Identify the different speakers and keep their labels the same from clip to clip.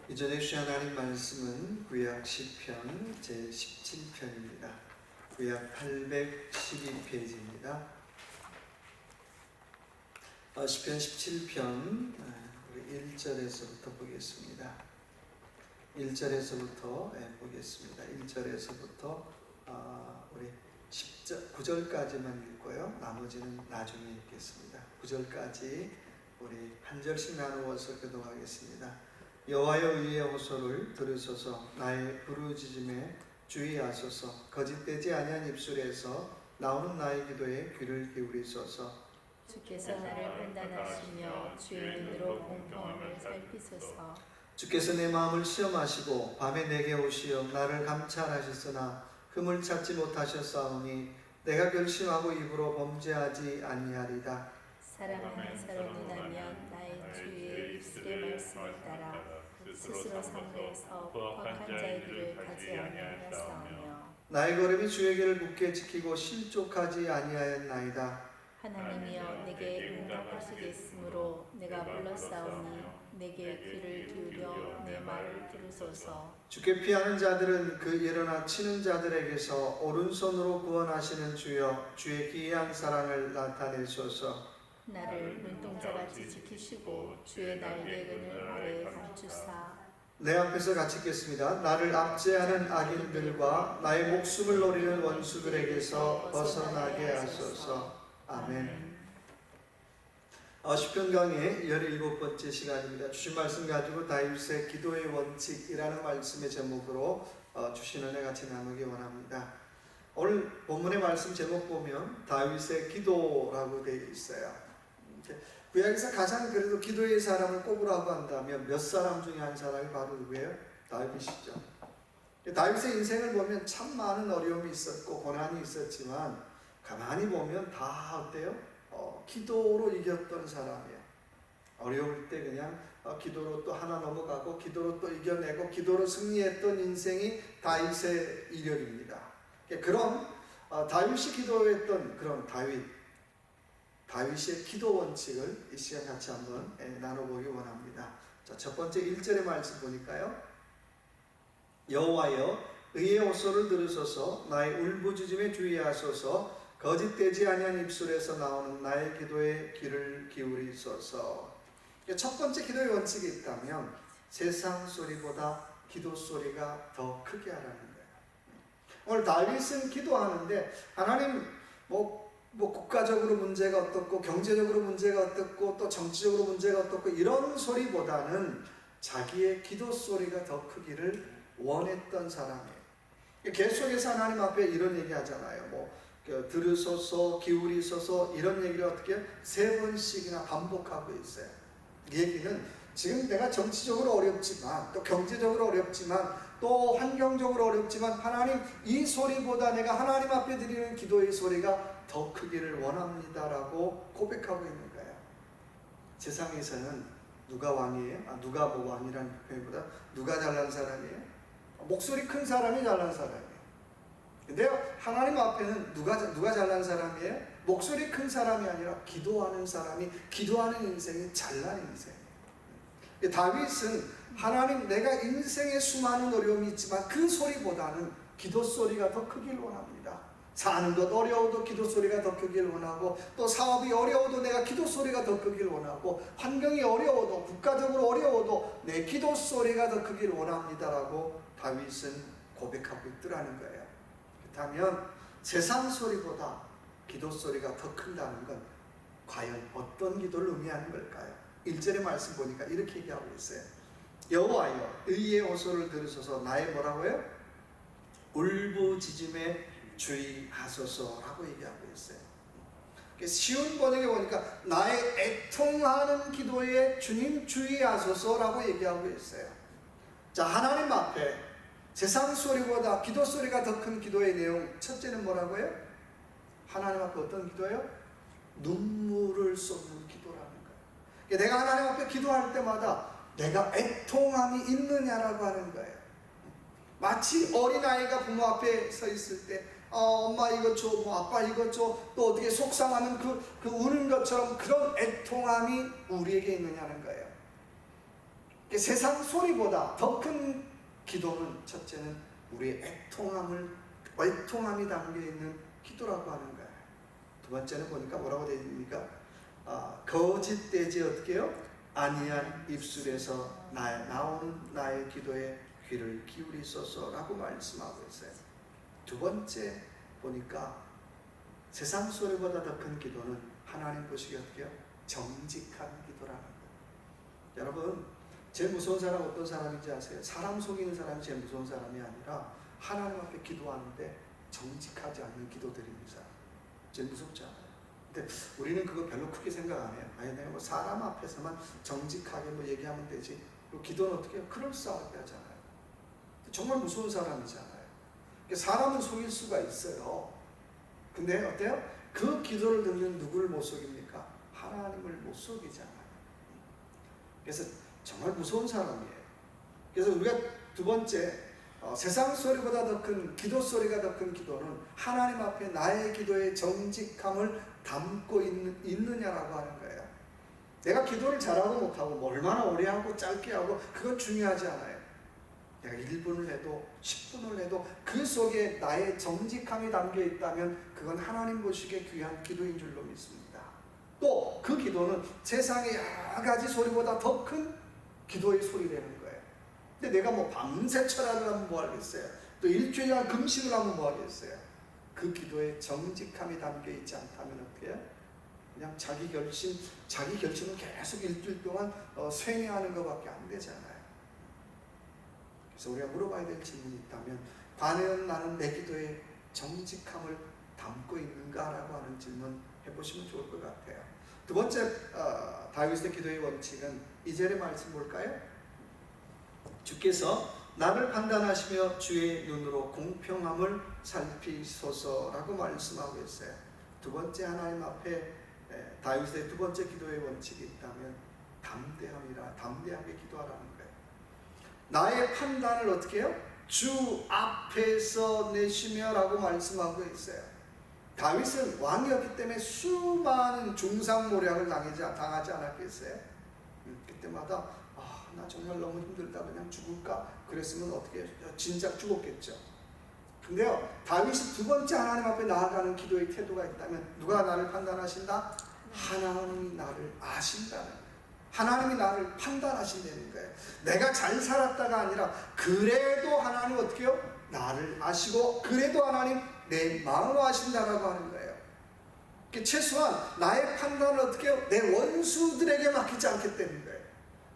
Speaker 1: 이전에 주신 하나님 말씀은 구약 시편 제17편입니다. 구약 812페이지입니다. 시편 17편 우리 1절에서부터 보겠습니다. 1절에서부터 보겠습니다. 1절에서부터 우리 9절까지만 읽고요. 나머지는 나중에 읽겠습니다. 9절까지 우리 한 절씩 나누어서 교독하겠습니다. 여호와여 의의 호소를 들으소서. 나의 부르짖음에 주의하소서. 거짓되지 아니한 입술에서 나오는 나의 기도에 귀를 기울이소서.
Speaker 2: 주께서 나를 판단하시며 주의 눈으로 공평함을 살피소서.
Speaker 1: 주께서 내 마음을 시험하시고 밤에 내게 오시어 나를 감찰하셨으나 흠을 찾지 못하셨사오니 내가 결심하고 입으로 범죄하지 아니하리다.
Speaker 2: 사람은 서로 논하면 나의 주의 입술의 말씀을 따라 스스로 상대에서 부악한 자의 길을 가지 아니하였사오며
Speaker 1: 나의 걸음이 주의 길을 굳게 지키고 실족하지 아니하였나이다.
Speaker 2: 하나님이여 내게 응답하시겠으므로 내가 불렀사오니 내게 귀를 기울여 내 말을 들으소서.
Speaker 1: 주께 피하는 자들은 그 일어나 치는 자들에게서 오른손으로 구원하시는 주여 주의 기이한 사랑을 나타내소서.
Speaker 2: 나를 눈동자같이 지키시고 주의 날개근을 아래에 감추사
Speaker 1: 내 앞에서 같이 읽겠습니다. 나를 압제하는 악인들과 나의 목숨을 노리는 원수들에게서 벗어나게 하소서. 아멘. 시편 강의 17번째 시간입니다. 주신 말씀 가지고 다윗의 기도의 원칙이라는 말씀의 제목으로 주신 은혜 같이 나누기 원합니다. 오늘 본문의 말씀 제목 보면 다윗의 기도라고 되어 있어요. 구약에서 가장 그래도 기도의 사람을 꼽으라고 한다면 몇 사람 중에 한 사람이 바로 누구예요? 다윗이시죠. 다윗의 인생을 보면 참 많은 어려움이 있었고 고난이 있었지만 가만히 보면 다 어때요? 기도로 이겼던 사람이에요. 어려울 때 그냥 기도로 또 하나 넘어가고 기도로 또 이겨내고 기도로 승리했던 인생이 다윗의 이력입니다. 그런 다윗이 기도했던 그런 다윗의 기도 원칙을 이 시간 같이 한번 나눠보기 원합니다. 자, 첫 번째 1절의 말씀 보니까요. 여호와여 의의 호소를 들으소서. 나의 울부짖음에 주의하소서. 거짓되지 아니한 입술에서 나오는 나의 기도에 귀를 기울이소서. 첫 번째 기도의 원칙이 있다면 세상 소리보다 기도 소리가 더 크게 하라는 거예요. 오늘 다윗은 기도하는데 하나님 국가적으로 문제가 어떻고 경제적으로 문제가 어떻고 또 정치적으로 문제가 어떻고 이런 소리보다는 자기의 기도 소리가 더 크기를 원했던 사람이에요. 계속해서 하나님 앞에 이런 얘기 하잖아요. 들으소서, 기울이소서 이런 얘기를 어떻게 3번씩이나 반복하고 있어요. 이 얘기는 지금 내가 정치적으로 어렵지만 또 경제적으로 어렵지만 또 환경적으로 어렵지만 하나님 이 소리보다 내가 하나님 앞에 드리는 기도의 소리가 더 크기를 원합니다라고 고백하고 있는 거예요. 세상에서는 누가 왕이에요? 누가 왕이라는 표현보다 누가 잘난 사람이에요? 목소리 큰 사람이 잘난 사람이에요. 근데 하나님 앞에는 누가 잘난 사람이에요? 목소리 큰 사람이 아니라 기도하는 사람이 기도하는 인생이 잘난 인생이에요. 다윗은 하나님 내가 인생에 수많은 어려움이 있지만 그 소리보다는 기도 소리가 더 크길 원합니다. 사는 것 어려워도 기도 소리가 더 크길 원하고 또 사업이 어려워도 내가 기도 소리가 더 크길 원하고 환경이 어려워도 국가적으로 어려워도 내 기도 소리가 더 크길 원합니다라고 다윗은 고백하고 있더라는 거예요. 그렇다면 세상 소리보다 기도 소리가 더 큰다는 건 과연 어떤 기도를 의미하는 걸까요? 1절의 말씀 보니까 이렇게 얘기하고 있어요. 여호와여 의의 호소를 들으소서. 나의 뭐라고요? 울부짖음에 주의하소서라고 얘기하고 있어요. 쉬운 번역에 보니까 나의 애통하는 기도에 주님 주의하소서라고 얘기하고 있어요. 자, 하나님 앞에 세상 소리보다 기도 소리가 더 큰 기도의 내용 첫째는 뭐라고요? 하나님 앞에 어떤 기도예요? 눈물을 쏟는 기도라는 거예요. 내가 하나님 앞에 기도할 때마다 내가 애통함이 있느냐라고 하는 거예요. 마치 어린아이가 부모 앞에 서 있을 때 엄마 이거 줘, 아빠 이거 줘, 또 어떻게 속상하는 그 우는 것처럼 그런 애통함이 우리에게 있느냐는 거예요. 세상 소리보다 더 큰 기도는 첫째는 우리의 애통함이 담겨있는 기도라고 하는 거예요. 두 번째는 보니까 뭐라고 되어 있습니까? 거짓되지 어떻게 해요? 아니한 입술에서 나오는 나의 기도에 귀를 기울이소서라고 말씀하고 있어요. 두 번째 보니까 세상 소리보다 더 큰 기도는 하나님 보시기에 어떻게 해요? 정직한 기도라는 거예요. 여러분, 제일 무서운 사람 어떤 사람인지 아세요? 사람 속이는 사람이 제일 무서운 사람이 아니라 하나님 앞에 기도하는데 정직하지 않는 기도드리는 사람, 제일 무섭지 않아요? 근데 우리는 그거 별로 크게 생각 안 해요. 아니, 내가 뭐 사람 앞에서만 정직하게 뭐 얘기하면 되지. 그리고 기도는 어떻게 해요? 그럴싸하게 하잖아요. 정말 무서운 사람이잖아요. 사람은 속일 수가 있어요. 근데 어때요? 그 기도를 듣는 누구를 못 속입니까? 하나님을 못 속이잖아요. 그래서 정말 무서운 사람이에요. 그래서 우리가 두 번째, 세상 소리보다 더 큰 기도 소리가 더 큰 기도는 하나님 앞에 나의 기도의 정직함을 담고 있느냐라고 하는 거예요. 내가 기도를 잘하고 못하고 뭐 얼마나 오래 하고 짧게 하고 그건 중요하지 않아요. 내가 1분을 해도 10분을 해도 그 속에 나의 정직함이 담겨 있다면 그건 하나님 보시기에 귀한 기도인 줄로 믿습니다. 또 그 기도는 세상의 여러 가지 소리보다 더 큰 기도의 소리라는 거예요. 근데 내가 뭐 밤새 철학을 하면 뭐 하겠어요? 또 일주일간 금식을 하면 뭐 하겠어요? 그 기도에 정직함이 담겨 있지 않다면 어떻게 해요? 그냥 자기 결심은 계속 일주일 동안 쇠뇌하는 것밖에 안 되잖아요. 그래서 우리가 물어봐야 될 질문이 있다면, 과연 나는 내 기도에 정직함을 담고 있는가라고 하는 질문 해보시면 좋을 것 같아요. 두 번째 다윗의 기도의 원칙은 2절의 말씀 볼까요? 주께서 나를 판단하시며 주의 눈으로 공평함을 살피소서라고 말씀하고 있어요. 두 번째 하나님 앞에 다윗의 두 번째 기도의 원칙이 있다면 담대하게 기도하라는 거예요. 나의 판단을 어떻게 해요? 주 앞에서 내시며 라고 말씀하고 있어요. 다윗은 왕이었기 때문에 수많은 중상모략을 당하지 않았겠어요? 그때마다 나 정말 너무 힘들다, 그냥 죽을까? 그랬으면 어떻게 진작 죽었겠죠. 근데요, 다윗이 두 번째 하나님 앞에 나아가는 기도의 태도가 있다면, 누가 나를 판단하신다? 하나님이 나를 아신다는 거예요. 하나님이 나를 판단하신다는 거예요. 내가 잘 살았다가 아니라 그래도 하나님 어떻게 해요? 나를 아시고 그래도 하나님 내 마음을 아신다라고 하는 거예요. 최소한 나의 판단을 어떻게 해요? 내 원수들에게 맡기지 않기 때문에.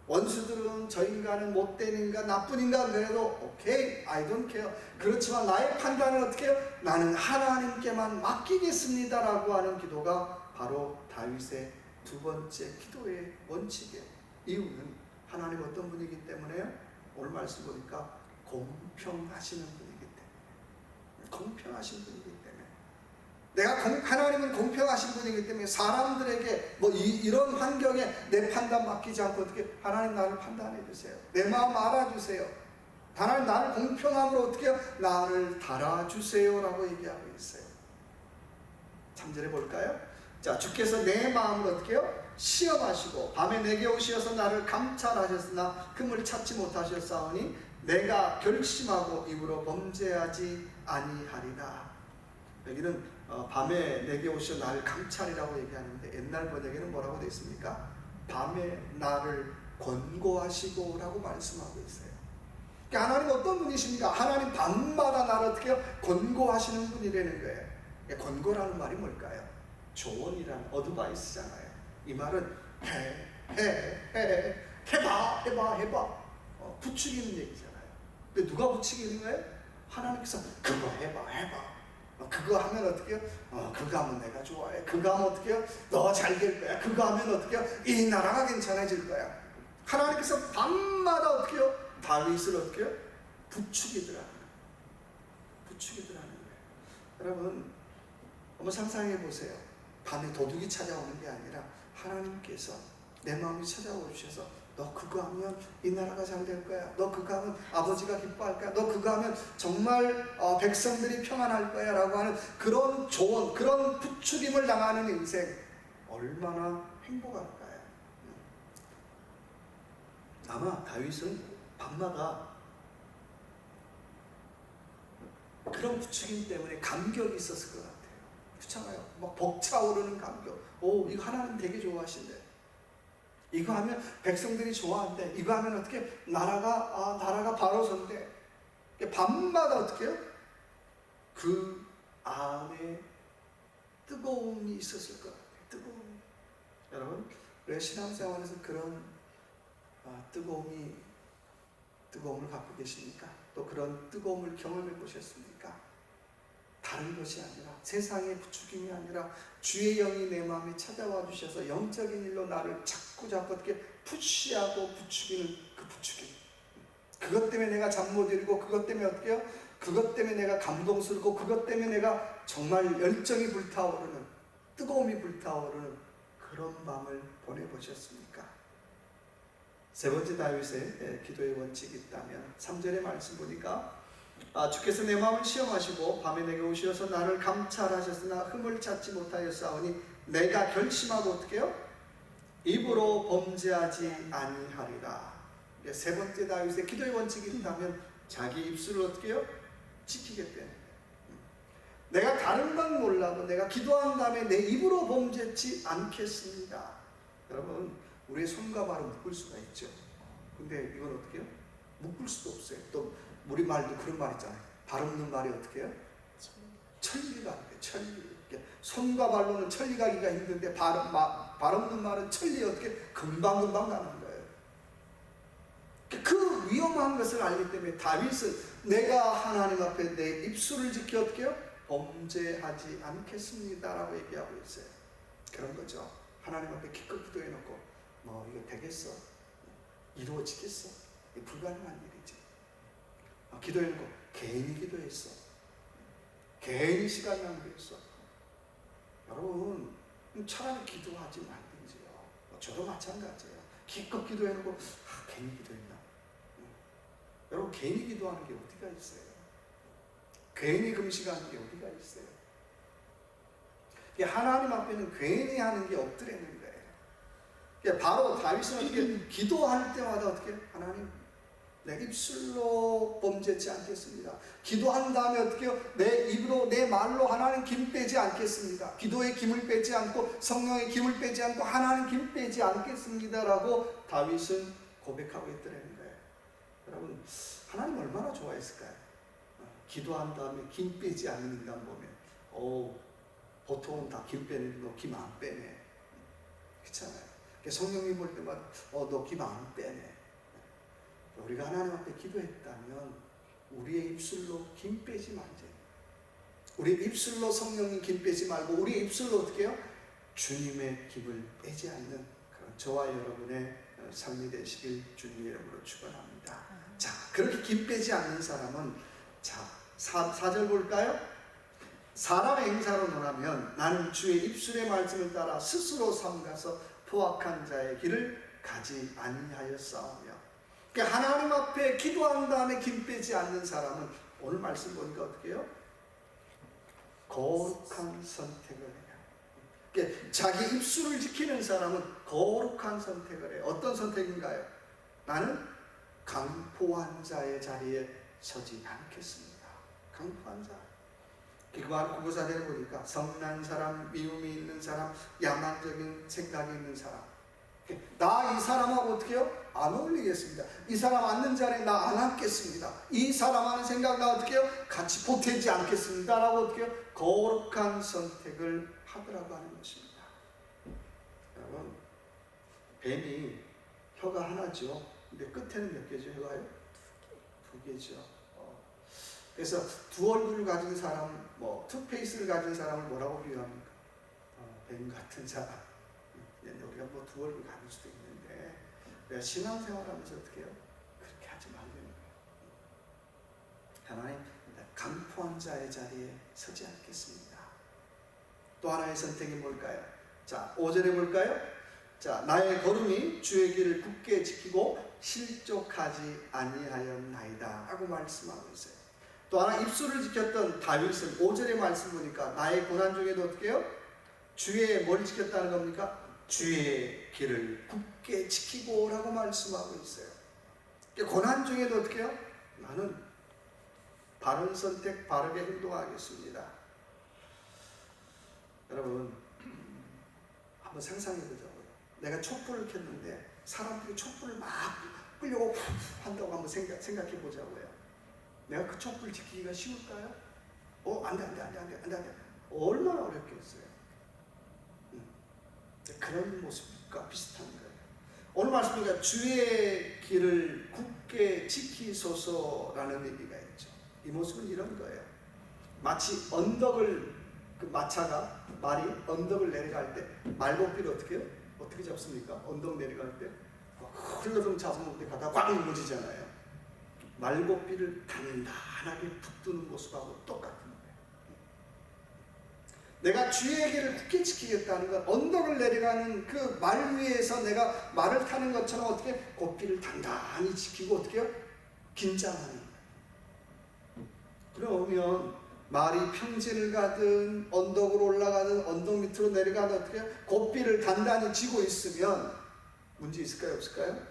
Speaker 1: 원수들은 저 인간은 못된 인간, 나쁜 인간 그래도 오케이, I don't care. 그렇지만 나의 판단을 어떻게 해요? 나는 하나님께만 맡기겠습니다라고 하는 기도가 바로 다윗의 두 번째 기도의 원칙이에요. 이유는 하나님 어떤 분이기 때문에요? 오늘 말씀 보니까 공평하시는 분이기 때문에. 공평하신 분이기 때문에. 하나님은 공평하신 분이기 때문에 사람들에게 이런 환경에 내 판단 맡기지 않고 어떻게 하나님 나를 판단해 주세요. 내 마음 알아주세요. 하나님 나를 공평함으로 어떻게 해요? 나를 달아주세요 라고 얘기하고 있어요. 3절에 볼까요? 자, 주께서 내 마음을 어떻게 해요? 시험하시고 밤에 내게 오시어서 나를 감찰하셨으나 금을 찾지 못하셨사오니 내가 결심하고 입으로 범죄하지 아니하리라. 여기는 밤에 내게 오셔 나를 감찰이라고 얘기하는데 옛날 번역에는 뭐라고 되어 있습니까? 밤에 나를 권고하시고 라고 말씀하고 있어요. 그러니까 하나님 어떤 분이십니까? 하나님 밤마다 나를 어떻게 해요? 권고하시는 분이라는 거예요. 권고라는 말이 뭘까요? 조언이라는 어드바이스잖아요. 이 말은 해봐 부추기는 얘기잖아요. 근데 누가 부추기는 거예요? 하나님께서 그거 해봐 그거 하면 어떻게 해요? 그거 하면 내가 좋아해. 그거 하면 어떻게 해요? 너 잘 될 거야. 그거 하면 어떻게 해요? 이 나라가 괜찮아질 거야. 하나님께서 밤마다 어떻게 해요? 다윗을 어떻게 해요? 부추기더라는 거예요. 여러분 한번 상상해 보세요. 밤에 도둑이 찾아오는 게 아니라 하나님께서 내 마음이 찾아오셔서 너 그거 하면 이 나라가 잘 될 거야. 너 그거 하면 아버지가 기뻐할 거야. 너 그거 하면 정말 백성들이 평안할 거야 라고 하는 그런 조언, 그런 부추김을 당하는 인생 얼마나 행복할까요? 아마 다윗은 밤마다 그런 부추김 때문에 감격이 있었을 것 같아요. 그렇잖아요. 막 벅차오르는 감격. 오, 이거 하나님 되게 좋아하신대. 이거 하면 백성들이 좋아한대. 이거 하면 어떻게 나라가 바로 선대. 밤마다 어떻게 해요? 그 안에 뜨거움이 있었을 것 같아요. 뜨거움. 여러분, 우리 신앙생활에서 그런 뜨거움을 갖고 계십니까? 또 그런 뜨거움을 경험해 보셨습니까? 다른 것이 아니라, 세상의 부추김이 아니라 주의 영이 내 마음에 찾아와 주셔서 영적인 일로 나를 자꾸 어떻게 푸시하고 부추기는 그 부추김. 그것 때문에 내가 잠 못 이루고, 그것 때문에 어떻게 해요? 그것 때문에 내가 감동스럽고, 그것 때문에 내가 정말 열정이 불타오르는, 뜨거움이 불타오르는 그런 밤을 보내보셨습니까? 세 번째 다윗의 기도의 원칙이 있다면 3절의 말씀 보니까 주께서 내 마음을 시험하시고 밤에 내게 오시어서 나를 감찰하셨으나 흠을 찾지 못하였사오니 내가 결심하고 어떻게 해요? 입으로 범죄하지 아니하리라. 세 번째 다윗의 기도의 원칙이 있다면 자기 입술을 어떻게 해요? 지키겠다는. 내가 다른 건 몰라도 내가 기도한 다음에 내 입으로 범죄치 않겠습니다. 여러분, 우리의 손과 발을 묶을 수가 있죠. 근데 이건 어떻게 해요? 묶을 수도 없어요. 또 우리 말도 그런 말 있잖아요. 발 없는 말이 어떻게 해요? 천리가 안 돼. 천리. 손과 발로는 천리 가기가 힘든데 발 없는 말은 천리 어떻게 금방 가는 거예요. 그 위험한 것을 알기 때문에 다윗은 내가 하나님 앞에 내 입술을 지켜 어떻게 해요? 범죄하지 않겠습니다라고 얘기하고 있어요. 그런 거죠. 하나님 앞에 기껏 기도해놓고 뭐 이거 되겠어? 이루어지겠어? 이게 불가능한 일이지. 기도해놓고 괜히 기도했어. 괜히 시간 낭비했어. 여러분, 차라리 기도하지 말든지요. 저도 마찬가지예요. 기껏 기도해놓고 괜히 기도했나? 여러분, 괜히 기도하는 게 어디가 있어요? 괜히 금식하는 게 어디가 있어요? 하나님 앞에는 괜히 하는 게 없더라는 거예요. 바로 다윗은 어떻게 기도할 때마다 어떻게 하나님 내 입술로 범죄치 않겠습니다. 기도한 다음에 어떻게 해요? 내 입으로 내 말로 하나님 김 빼지 않겠습니다. 기도의 김을 빼지 않고 성령의 김을 빼지 않고 하나님 김 빼지 않겠습니다라고 다윗은 고백하고 있더라는 거예요. 여러분, 하나님 얼마나 좋아했을까요? 기도한 다음에 김 빼지 않는 인간 보면 보통은 다 김 빼는 너 김 안 빼네. 그렇잖아요. 성령님 볼 때마다 너 김 안 빼네. 우리가 하나님 앞에 기도했다면 우리의 입술로 김 빼지 말자. 우리 입술로 성령님 김 빼지 말고 우리 입술로 어떻게 해요? 주님의 김을 빼지 않는 그런 저와 여러분의 삶이 되시길 주님의 이름으로 축원합니다. 자, 그렇게 김 빼지 않는 사람은 자 4절 볼까요? 사람의 행사로 논하면 나는 주의 입술의 말씀을 따라 스스로 삼가서 포악한 자의 길을 가지 아니하였사오며. 그러니까 하나님 앞에 기도한 다음에 김 빼지 않는 사람은 오늘 말씀 보니까 어떻게 해요? 거룩한 선택을 해요. 그러니까 자기 입술을 지키는 사람은 거룩한 선택을 해요. 어떤 선택인가요? 나는 강포한 자의 자리에 서지 않겠습니다. 강포한 자. 국어사전을 보니까 성난 사람, 미움이 있는 사람, 야만적인 생각이 있는 사람. 나 이 사람하고 어떻게 해요? 안 어울리겠습니다. 이 사람 앉는 자리에 나 안 앉겠습니다. 이 사람 하는 생각 나 어떻게 해요? 같이 보태지 않겠습니다. 라고 어떻게 해요? 거룩한 선택을 하더라고 하는 것입니다. 여러분, 뱀이 혀가 하나죠. 근데 끝에는 몇 개죠? 혀가요? 두 개죠. 그래서 두 얼굴을 가진 사람, 투페이스를 가진 사람을 뭐라고 비유합니까? 뱀 같은 사람. 우리가 두 얼굴 가질 수도 있는데, 내가 신앙생활하면서 어떻게 해요? 그렇게 하지 말라는 거예요. 하나님, 강포한 자의 자리에 서지 않겠습니다. 또 하나의 선택이 뭘까요? 자, 5절에 볼까요? 자, 나의 걸음이 주의 길을 굳게 지키고 실족하지 아니하였나이다 라고 말씀하고 있어요. 또 하나 입술을 지켰던 다윗은 5절의 말씀 보니까 나의 고난 중에도 어떻게 해요? 주의 뭘 지켰다는 겁니까? 주의 길을 굳게 지키고 라고 말씀하고 있어요. 고난 중에도 어떻게 해요? 나는 바른 선택, 바르게 행동하겠습니다. 여러분, 한번 상상해 보자고요. 내가 촛불을 켰는데 사람들이 촛불을 막 끌려고 한다고 한번 생각해 보자고요. 내가 그 촛불 지키기가 쉬울까요? 안 돼. 얼마나 어렵겠어요. 그런 모습과 비슷한 거예요. 오늘 말씀이니까 주의 길을 굳게 지키소서라는 얘기가 있죠. 이 모습은 이런 거예요. 마치 언덕을, 그 마차가, 말이 언덕을 내려갈 때 말고삐를 어떻게 해요? 어떻게 잡습니까? 언덕 내려갈 때 흘러덩 잡으면 가다가 꽉 넘어지잖아요. 말고삐를 단단하게 붙드는 모습하고 똑같은 거예요. 내가 주의 길을 굳게 지키겠다는 건 언덕을 내려가는 그 말 위에서 내가 말을 타는 것처럼 어떻게 고삐를 단단히 지키고 어떻게 해요? 긴장하는 거예요. 그러면 말이 평지를 가든 언덕으로 올라가든 언덕 밑으로 내려가든 어떻게 해요? 고삐를 단단히 쥐고 있으면 문제 있을까요? 없을까요?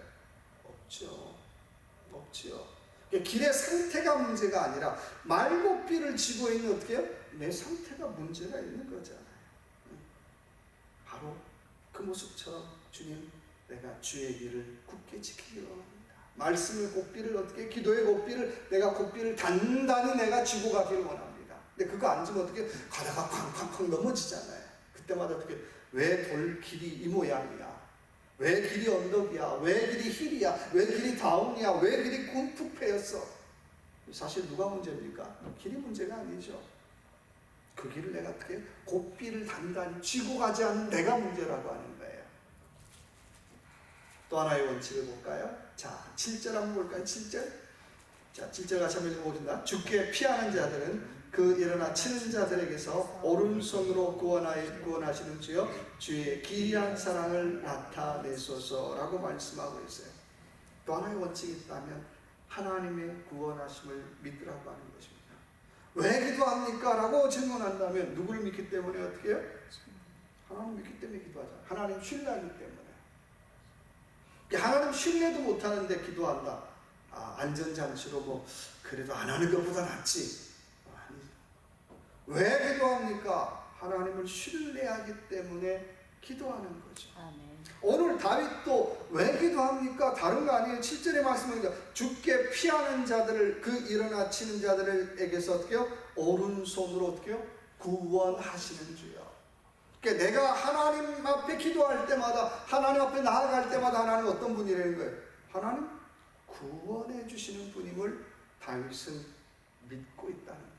Speaker 1: 없죠. 길의 상태가 문제가 아니라 말고삐를 쥐고 있는 어떻게 해요? 내 상태가 문제가 있는 거잖아요. 바로 그 모습처럼 주님, 내가 주의 길을 굳게 지키기를 원합니다. 말씀의 고삐를 어떻게, 기도의 고삐를, 내가 고삐를 단단히 내가 쥐고 가기를 원합니다. 근데 그거 안 쥐면 어떻게 가다가 쾅쾅쾅 넘어지잖아요. 그때마다 어떻게, 왜 돌길이 이 모양이야? 왜 길이 언덕이야? 왜 길이 힐이야? 왜 길이 다운이야? 왜 길이 쿵푹 패였어? 사실 누가 문제입니까? 길이 문제가 아니죠. 그 길을 내가 어떻게 고삐를 단단히 쥐고 가지 않는 내가 문제라고 하는 거예요. 또 하나의 원칙을 볼까요? 자, 7절 한번 볼까요? 7절. 자, 7절 같이 한번 읽어보겠습니다. 주께 피하는 자들은 그 일어나 치는 자들에게서 오른손으로 구원하시는 주여 주의 기이한 사랑을 나타내소서라고 말씀하고 있어요. 또 하나의 원칙이 있다면 하나님의 구원하심을 믿으라고 하는 것입니다. 왜 기도합니까? 라고 질문한다면 누구를 믿기 때문에 어떻게 해요? 하나님 믿기 때문에 기도하잖아요. 하나님 신뢰하기 때문에. 하나님 신뢰도 못하는데 기도한다. 안전장치로 뭐 그래도 안 하는 것보다 낫지. 아니죠. 왜 기도합니까? 하나님을 신뢰하기 때문에 기도하는 거죠.
Speaker 2: 아멘.
Speaker 1: 오늘 다윗도 왜 기도합니까? 다른 거 아니에요. 7절의 말씀입니다. 주께 피하는 자들을, 그 일어나 치는 자들에게서 어떻게 해요? 오른손으로 어떻게 해요? 구원하시는 주요. 그러니까 내가 하나님 앞에 기도할 때마다, 하나님 앞에 나아갈 때마다 하나님 어떤 분이라는 거예요? 하나님 구원해 주시는 분임을 다윗은 믿고 있다는 거예요.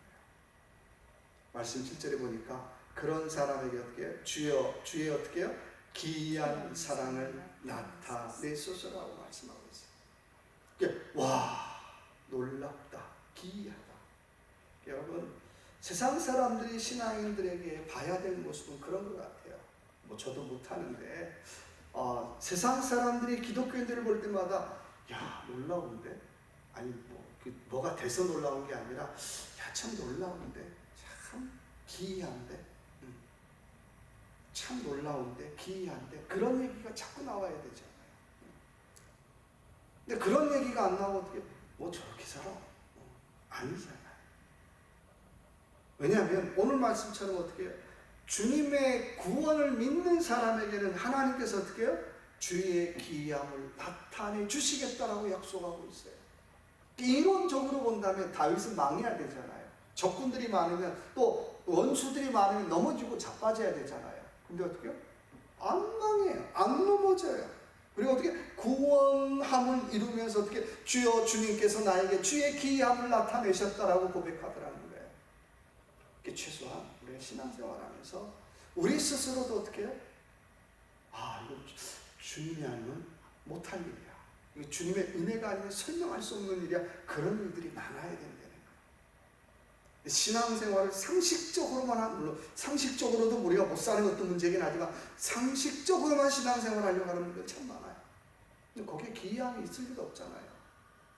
Speaker 1: 말씀 7절에 보니까 그런 사람에게 어떻게 해요? 주의 어떻게 해요? 기이한 사랑을 나타내소서라고 말씀하고 있어요. 그러니까 와, 놀랍다, 기이하다. 여러분, 세상 사람들이 신앙인들에게 봐야 될 모습은 그런 것 같아요. 뭐 저도 못하는데 세상 사람들이 기독교인들을 볼 때마다 야, 놀라운데? 아니 뭐가 돼서 놀라운 게 아니라 야, 참 놀라운데, 참 기이한데, 참 놀라운데, 기이한데, 그런 얘기가 자꾸 나와야 되잖아요. 근데 그런 얘기가 안 나오면 어떻게 뭐 저렇게 살아? 아니잖아요. 왜냐하면 오늘 말씀처럼 어떻게 해요? 주님의 구원을 믿는 사람에게는 하나님께서 어떻게 해요? 주의 기이함을 나타내 주시겠다라고 약속하고 있어요. 이론적으로 본다면 다윗은 망해야 되잖아요. 적군들이 많으면, 또 원수들이 많으면 넘어지고 자빠져야 되잖아요. 근데 어떻게 해요? 안 망해요. 안 넘어져요. 그리고 어떻게 구원함을 이루면서 어떻게 주여 주님께서 나에게 주의 기이함을 나타내셨다라고 고백하더라는 거예요. 최소한 우리가 신앙생활하면서 우리 스스로도 어떻게 해요? 이거 주님이 아니면 못할 일이야. 이거 주님의 은혜가 아니면 설명할 수 없는 일이야. 그런 일들이 많아야 된다는 거예요. 신앙생활을 상식적으로만 하면, 물론 상식적으로도 우리가 못 사는 것도 문제긴 하지만 상식적으로만 신앙생활을 하려고 하는 분들 참 많아요. 근데 거기에 기이함이 있을 리가 없잖아요.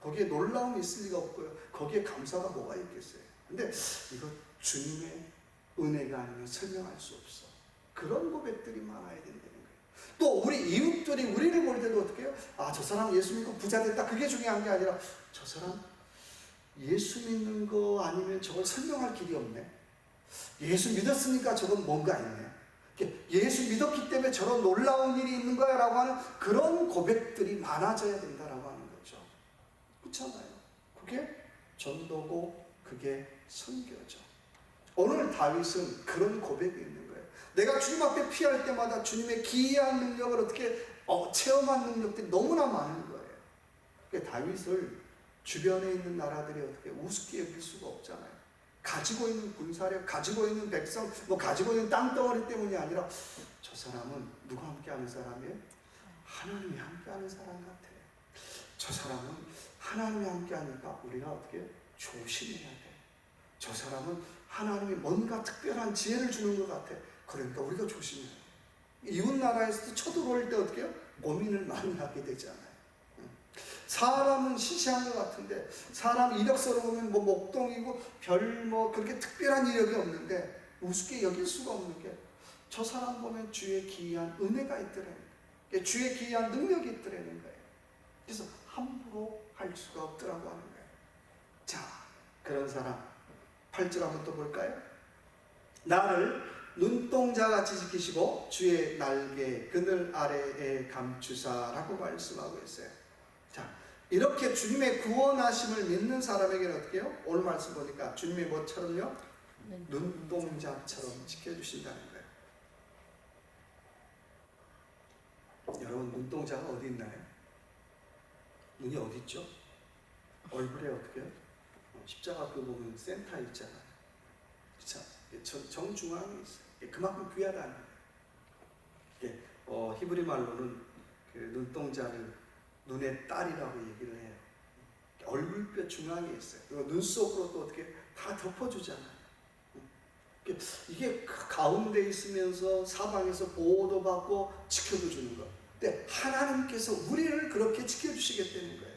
Speaker 1: 거기에 놀라움이 있을 리가 없고요. 거기에 감사가 뭐가 있겠어요. 근데 이거 주님의 은혜가 아니면 설명할 수 없어. 그런 고백들이 많아야 된다는 거예요. 또 우리 이웃들이 우리를 볼 때도 어떻게 해요? 아, 저 사람 예수 믿고 부자 됐다. 그게 중요한 게 아니라 저 사람 예수 믿는 거 아니면 저걸 설명할 길이 없네. 예수 믿었으니까 저건 뭔가 있네. 예수 믿었기 때문에 저런 놀라운 일이 있는 거야 라고 하는 그런 고백들이 많아져야 된다라고 하는 거죠. 그렇잖아요. 그게 전도고 그게 선교죠. 오늘 다윗은 그런 고백이 있는 거예요. 내가 주님 앞에 피할 때마다 주님의 기이한 능력을 어떻게 체험한 능력들이 너무나 많은 거예요. 그러니까 다윗을 주변에 있는 나라들이 어떻게 우습게 여길 수가 없잖아요. 가지고 있는 군사력, 가지고 있는 백성, 가지고 있는 땅덩어리 때문이 아니라 저 사람은 누가 함께하는 사람이에요? 하나님이 함께하는 사람 같아. 저 사람은 하나님이 함께하니까 우리가 어떻게 조심해야 돼. 저 사람은 하나님이 뭔가 특별한 지혜를 주는 것 같아. 그러니까 우리가 조심해야 돼. 이웃 나라에서도 쳐들어올 때 어떻게 해요? 고민을 많이 하게 되잖아요. 사람은 시시한 것 같은데 사람 이력서로는 목동이고 별 그렇게 특별한 이력이 없는데 우습게 여길 수가 없는 게 저 사람 보면 주의 기이한 은혜가 있더라는 거예요. 주의 기이한 능력이 있더라는 거예요. 그래서 함부로 할 수가 없더라고 하는 거예요. 자, 그런 사람 8절 한번 또 볼까요? 나를 눈동자같이 지키시고 주의 날개 그늘 아래에 감추사라고 말씀하고 있어요. 자, 이렇게 주님의 구원하심을 믿는 사람에게는 어떻게 해요? 오늘 말씀 보니까 주님의 뭐처럼요? 눈동자처럼 지켜주신다는 거예요. 여러분, 눈동자가 어디 있나요? 눈이 어디 있죠? 얼굴에 어떻게 해요? 십자가 그 보면 센터에 있잖아요. 그렇죠? 정중앙에 있어요. 그만큼 귀하다는 거예요. 히브리 말로는 그 눈동자를 눈의 딸이라고 얘기를 해요. 얼굴뼈 중앙에 있어요. 그리고 눈속으로 또 어떻게 다 덮어주잖아요. 이게 가운데 있으면서 사방에서 보호도 받고 지켜도 주는 거. 근데 하나님께서 우리를 그렇게 지켜주시겠다는 거예요.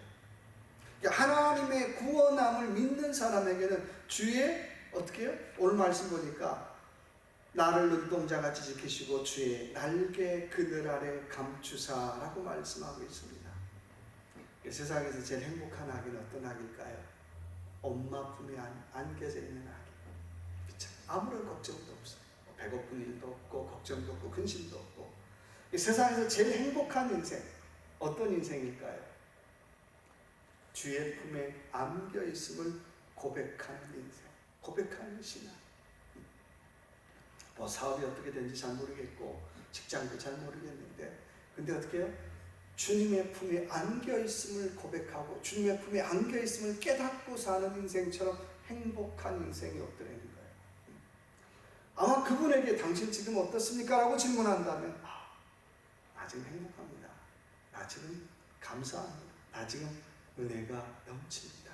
Speaker 1: 그러니까 하나님의 구원함을 믿는 사람에게는 주의 어떻게 해요? 오늘 말씀 보니까 나를 눈동자같이 지키시고 주의 날개 그늘 아래 감추사라고 말씀하고 있습니다. 세상에서 제일 행복한 아기는 어떤 아기일까요? 엄마 품에 안겨져 있는 아기. 그쵸? 아무런 걱정도 없어요. 배고픈 일도 없고 걱정도 없고 근심도 없고. 세상에서 제일 행복한 인생 어떤 인생일까요? 주의 품에 안겨 있음을 고백하는 인생, 고백하는 신앙. 사업이 어떻게 되는지 잘 모르겠고 직장도 잘 모르겠는데 근데 어떻게 해요? 주님의 품에 안겨있음을 고백하고 주님의 품에 안겨있음을 깨닫고 사는 인생처럼 행복한 인생이 없더라는 거예요. 아마 그분에게 당신 지금 어떻습니까? 라고 질문한다면 나 지금 행복합니다. 나 지금 감사합니다. 나 지금 은혜가 넘칩니다.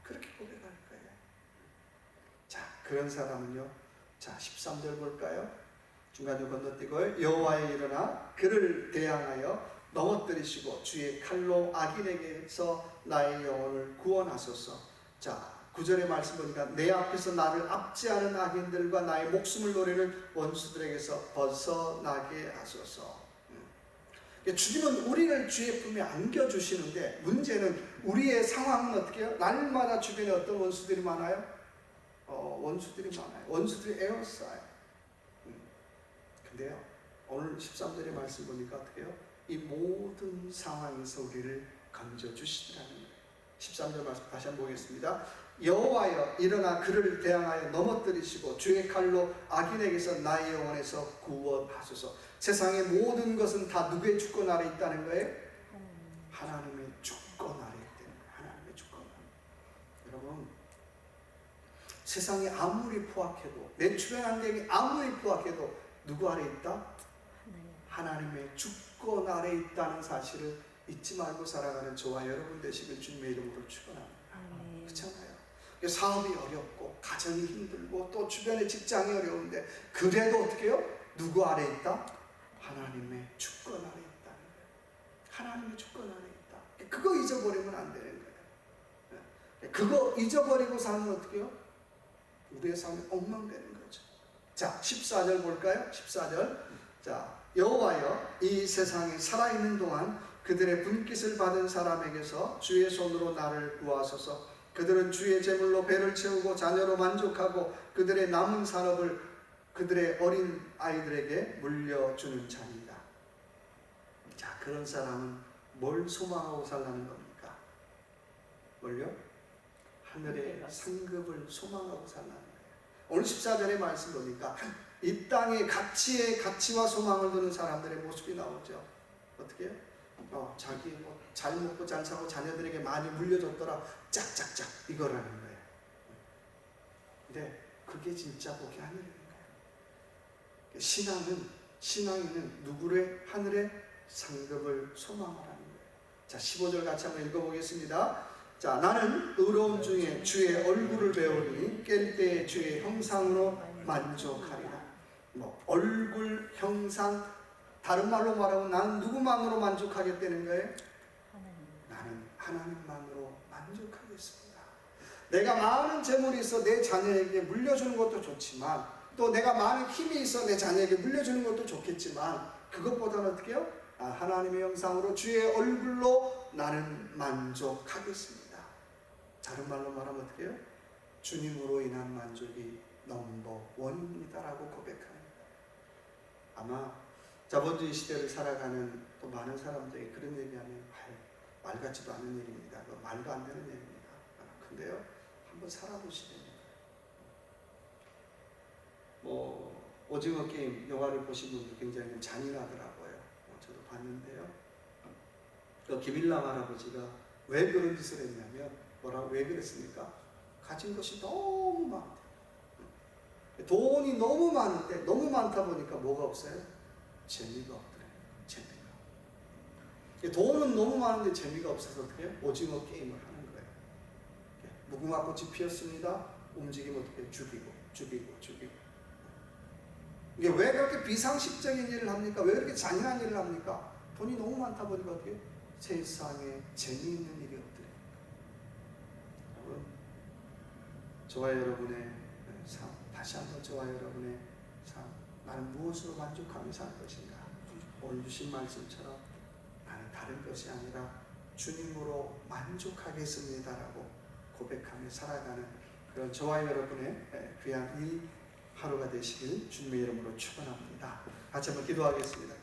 Speaker 1: 그렇게 고백할 거예요. 자, 그런 사람은요. 자, 13절 볼까요? 중간에 건너뛰고 여호와의 일어나 그를 대항하여 넘어뜨리시고 주의 칼로 악인에게서 나의 영혼을 구원하소서. 자, 9절의 말씀 보니까 내 앞에서 나를 압제하는 악인들과 나의 목숨을 노리는 원수들에게서 벗어나게 하소서. 주님은 우리를 주의 품에 안겨주시는데 문제는 우리의 상황은 어떻게 해요? 날마다 주변에 어떤 원수들이 많아요? 원수들이 많아요. 원수들이 에워싸요. 근데요, 오늘 13절의 말씀 보니까 어떻게 해요? 이 모든 상황에서 우리를 건져주시더라는 거예요. 13절 말씀 다시 한번 보겠습니다. 여호와여 일어나 그를 대항하여 넘어뜨리시고 주의 칼로 악인에게서 나의 영혼에서 구원하소서. 세상의 모든 것은 다 누구의 주권 아래 있다는 거예요? 하나님의 주권 아래 있다는 거예요. 하나님의 주권 아래. 여러분, 세상이 아무리 포악해도 내 주변 환경이 아무리 포악해도 누구 아래 있다? 하나님의 주권 아래 있다는 사실을 잊지 말고 살아가는 저와 여러분 되시길 주님의 이름으로 축원합니다. 그렇잖아요. 사업이 어렵고 가정이 힘들고 또 주변의 직장이 어려운데 그래도 어떻게 해요? 누구 아래 있다? 하나님의 주권 아래 있다는 거예요. 하나님의 주권 아래 있다. 그거 잊어버리면 안 되는 거예요. 그거 잊어버리고 살면 어떻게 해요? 우리의 삶이 엉망되는 거죠. 자, 14절 볼까요? 14절. 자, 여호와여, 이 세상에 살아있는 동안 그들의 분깃을 받은 사람에게서 주의 손으로 나를 구하소서. 그들은 주의 제물로 배를 채우고 자녀로 만족하고 그들의 남은 산업을 그들의 어린 아이들에게 물려주는 자입니다. 자, 그런 사람은 뭘 소망하고 살라는 겁니까? 뭘요? 하늘의 상급을 소망하고 살라는 거예요. 오늘 14절의 말씀 보니까 이 땅의 가치와 소망을 두는 사람들의 모습이 나오죠. 어떻게 해요? 자기 잘 먹고 잘 사고 자녀들에게 많이 물려줬더라, 짝짝짝 이거라는 거예요. 근데 그게 진짜 복이 하늘인 거예요. 신앙인은 누구의 하늘의 상급을 소망하라는 거예요. 자, 15절 같이 한번 읽어보겠습니다. 자, 나는 의로움 중에 주의 얼굴을 배우니 깰 때에 주의 형상으로 만족하리라. 얼굴, 형상, 다른 말로 말하면 나는 누구만으로 만족하겠다는 거예요? 나는 하나님만으로 만족하겠습니다. 내가 많은 재물이 있어 내 자녀에게 물려주는 것도 좋지만, 또 내가 많은 힘이 있어 내 자녀에게 물려주는 것도 좋겠지만, 그것보다는 어떻게 해요? 하나님의 형상으로 주의 얼굴로 나는 만족하겠습니다. 다른 말로 말하면 어떻게 해요? 주님으로 인한 만족이 넘버원입니다라고 고백합니다. 아마 자본주의 시대를 살아가는 또 많은 사람들이 그런 얘기하면 말 같지도 않은 일입니다. 말도 안 되는 일입니다. 근데요, 한번 살아보시면 오징어 게임 영화를 보신 분들 굉장히 잔인하더라고요. 저도 봤는데요. 김일남 할아버지가 왜 그런 짓을 했냐면, 왜 그랬습니까? 가진 것이 너무 많대. 돈이 너무 많은데, 너무 많다 보니까 뭐가 없어요? 재미가 없더래요. 재미가. 돈은 너무 많은데 재미가 없어서 어떻게 해요? 오징어 게임을 하는 거예요. 무궁화 꽃이 피었습니다. 움직이면 어떻게 해요? 죽이고. 이게 왜 그렇게 비상식적인 일을 합니까? 왜 그렇게 잔인한 일을 합니까? 돈이 너무 많다 보니까 어떻게 해요? 세상에 재미있는 일이 없더래요. 여러분, 저와 여러분의 삶, 다시 한번 저와 여러분의 삶, 나는 무엇으로 만족하며 살 것인가? 오늘 주신 말씀처럼 나는 다른 것이 아니라 주님으로 만족하겠습니다라고 고백하며 살아가는 그런 저와 여러분의 귀한 이 하루가 되시길 주님의 이름으로 축원합니다. 같이 한번 기도하겠습니다.